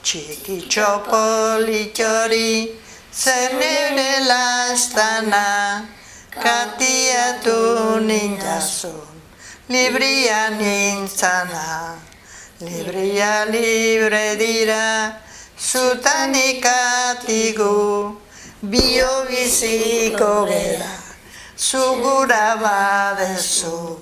Txikitxo politxori, zer nire lastana, katiatu nintzazun, libria nintzana. Libria libre dira, zutan ikatigu, bio biziko gera, zugura badezu.